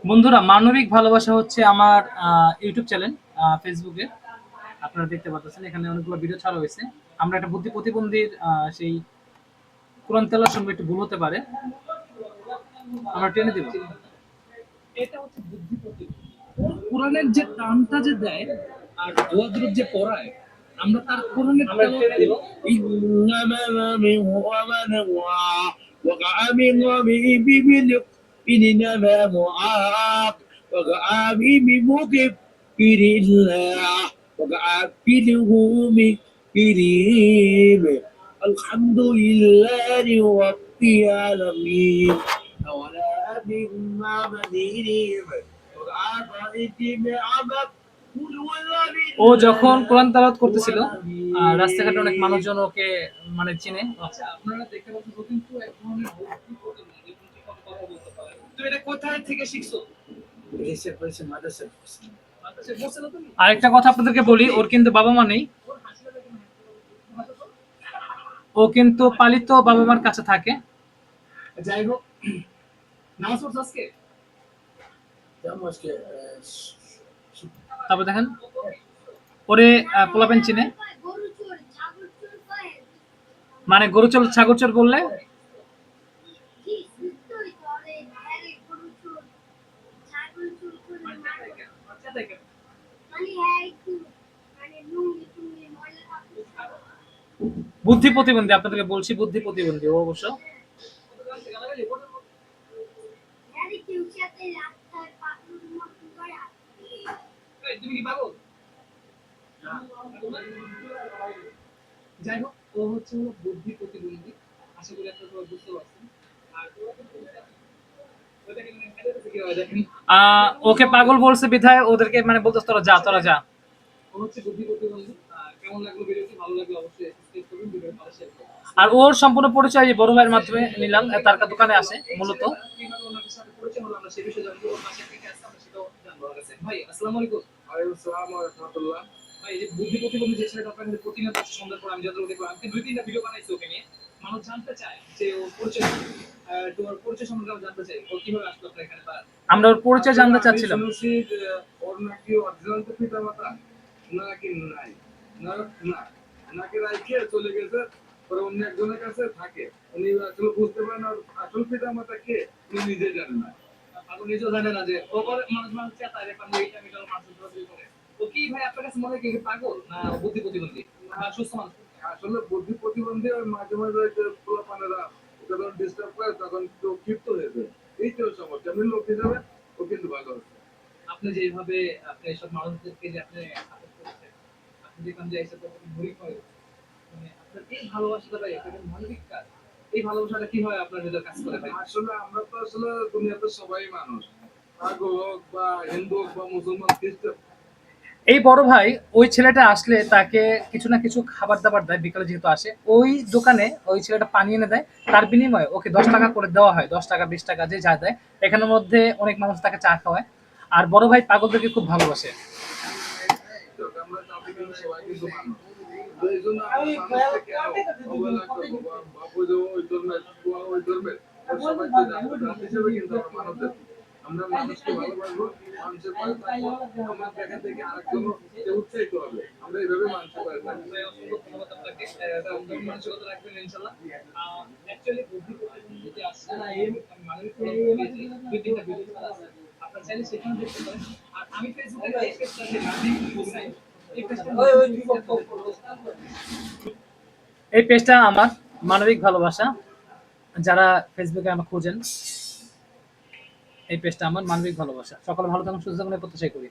বন্ধুরা, মানবিক ভালোবাসা হচ্ছে আমার ইউটিউব চ্যানেল, ফেসবুকে। আপনারা দেখতে পাচ্ছেন এখানে অনেকগুলো ভিডিও ছাড়া হয়েছে। আমরা একটা বুদ্ধি প্রতিবন্ধীর সেই কোরআন তেলাওয়াত শুনবো, একটু ভুল হতে পারে, আমরা টেনে দিব। এটা হচ্ছে বুদ্ধি প্রতিবন্ধী। ওর কোরআনের যে টানটা যে দেয় আর দোয়া দুরূদ যে পড়ায়, আমরা তার কোরআনের তেলাওয়াত দেব। ইন্নামা মিন وكأمن إنما معاق وكأمن مكبر الله وكأكله مكريم الحمد لله رب العالمين ولا أبن مدينيم وكأكل عبد ও যখন কোরআন তেলাওয়াত করতেছিল, রাস্তাঘাটে অনেক মানুষজন ওকে মানে চিনে। আচ্ছা, আপনারা দেখতে পাচ্ছেন ও কিন্তু এক ধরনের বুদ্ধি প্রতিবন্ধী, কিন্তু কথা বলতে পারে। তুমি এটা কোথায় থেকে শিখছো? এসে পড়েছে মাদ্রাসা পড়ছি। মাদ্রাসায় পড়ছো না তুমি? আরেকটা কথা আপনাদেরকে বলি, ওর কিন্তু বাবা মা নেই। ও কিন্তু পালিত বাবা মার কাছে থাকে। যাই হোক, নামাজ পড়ছো আজকে? তারপর দেখেন ওরে পোলাপেন চিনে, মানে গরু চোর ছাগল চোর বললে বুদ্ধি প্রতিবন্ধী। আপনাদেরকে বলছি বুদ্ধি প্রতিবন্ধী ও অবশ্য। তুমি কি পাগল? যাই হোক, ও হচ্ছে হলো বুদ্ধি প্রতিবন্ধী। আশা করি আপনারা সবাই বুঝতে পারছেন। আর ওকে পাগল বলছে বিধায় ওদেরকে মানে বলতে তোরা যা, তোরা যা। ও হচ্ছে বুদ্ধি প্রতিবন্ধী। কেমন লাগলো ভিডিওটি? ভালো লাগলে অবশ্যই সাবস্ক্রাইব করবেন, ভিডিও ভালো শেয়ার করবেন। আর ওর সম্পূর্ণ পরিচয় এই বড় ভাইয়ের মাধ্যমে নিলাম। তার দোকানে আসে মূলত। কিভাবে ওনাদের সাথে পরিচয় হলো আমরা সেই বিষয়ে জানবো। ওর পাশে থেকে আসছে আমরা সেটাও জানবো। ভাই আসসালামু আলাইকুম। ওয়ালাইকুম আসসালাম ওয়া রাহমাতুল্লাহ। ভাই, এই যে বুদ্ধি প্রতিবন্ধী যে ছেলেটা আপনার কাছে প্রতিনিয়ত সন্ধ্যার পর আমি যতটুকু দেখলাম, আপনি ২-৩টা ভিডিও বানাইছে ওকে নিয়ে। মানুষ জানতে চায় যে ওর পরিচয় কি? তোমার পরিচয় সম্পর্কে আমি জানতে চাই। ও কিভাবে আসলো আপনার এখানে? আমরা ওর পরিচয় জানতে চাচ্ছিলাম। আমি শুনেছি যে ওর নাকি অরিজিনাল পিতামাতা নাকি নাই, না না নাকি রাইখে চলে গেছে, পরে অন্য একজনের কাছে থাকে। উনি আসলে বুঝতে পারেন আর আসল পিতামাতা কে উনি নিজে জানেন না। আপনি নিজেও জানেন না যে ও করে মানুষ মানুষ চেতা রে পান এইটা মিটার মানুষ ধরে করে। ও কি ভাই আপনার কাছে মনে হয় কি পাগল না বুদ্ধি প্রতিবন্ধী না সুস্থ মানুষ? আসলে বুদ্ধি প্রতিবন্ধী আর মাঝে মাঝে যে পোলাপানেরা যখন ডিস্টার্ব করে তখন একটু ক্ষিপ্ত হয়ে যায়। এই তো সমস্যা। এমনি লোক হিসাবে ও কিন্তু ভালো আছে। আপনি যেভাবে আপনি এসব মানুষদেরকে যে আপনি সাপোর্ট করছেন, আপনি দেখলাম যে এসব মুড়ি খাওয়াই, মানে আপনার এই ভালোবাসাটা ভাই এটা কিন্তু মানবিক কাজ। এই ভালোবাসাটা কিভাবে আপনার ভেতর কাজ করে ভাই? আসলে আমরা তো আসলে দুনিয়াতে সবাই মানুষ, পাগল হোক বা হিন্দু হোক বা মুসলমান খ্রিস্টান। এই বড় ভাই ওই ছেলেটা আসলে তাকে কিছু না কিছু খাবার দাবার দেয়, বিকালে যেহেতু আসে ওই দোকানে ওই ছেলেটা পানি এনে দেয়। তার বিনিময়ে ওকে ১০ টাকা করে দেওয়া হয়, ১০ টাকা ২০ টাকা যে যা দেয়। এখানের মধ্যে অনেক মানুষ তাকে চা খাওয়ায়। আর বড় ভাই পাগলদেরকে খুব ভালোবাসে। আমরা চাচ্ছি কিন্তু সবাই কিন্তু মানুষ। তো এই জন্য আমরা মানুষকে কেন অবহেলা করবো বা ভাববো যে ওই ধর্মের ওই ধর্মের সবাই তো জাত হিসেবে কিন্তু আমরা মানুষ জাতি। আমরা মানুষকে ভালোবাসবো, মানুষের পাশে থাকবো। আমার দেখা থেকে আরেকজন উৎসাহিত হবে। আমরা এইভাবে মানুষের পাশে থাকবো। মানসিকতা রাখবেন ইনশাল্লাহ। অ্যাকচুয়ালি বুদ্ধি প্রতিবন্ধী যে আসছে মানবিক দুই-তিনটা ভিডিও আছে। আপনারা চাইলে সেখানে দেখতে পারেন। আর আমি ফেসবুকে এই পেজটা যে নাবিক হোসাইন, এই পেজটা এই পেজটা আমার মানবিক ভালোবাসা। যারা ফেসবুকে আমাকে খুঁজেন, এই পেজটা আমার মানবিক ভালোবাসা। সকলে ভালো থাকুন, সুস্থ থাকুন, এই প্রত্যাশাই করি।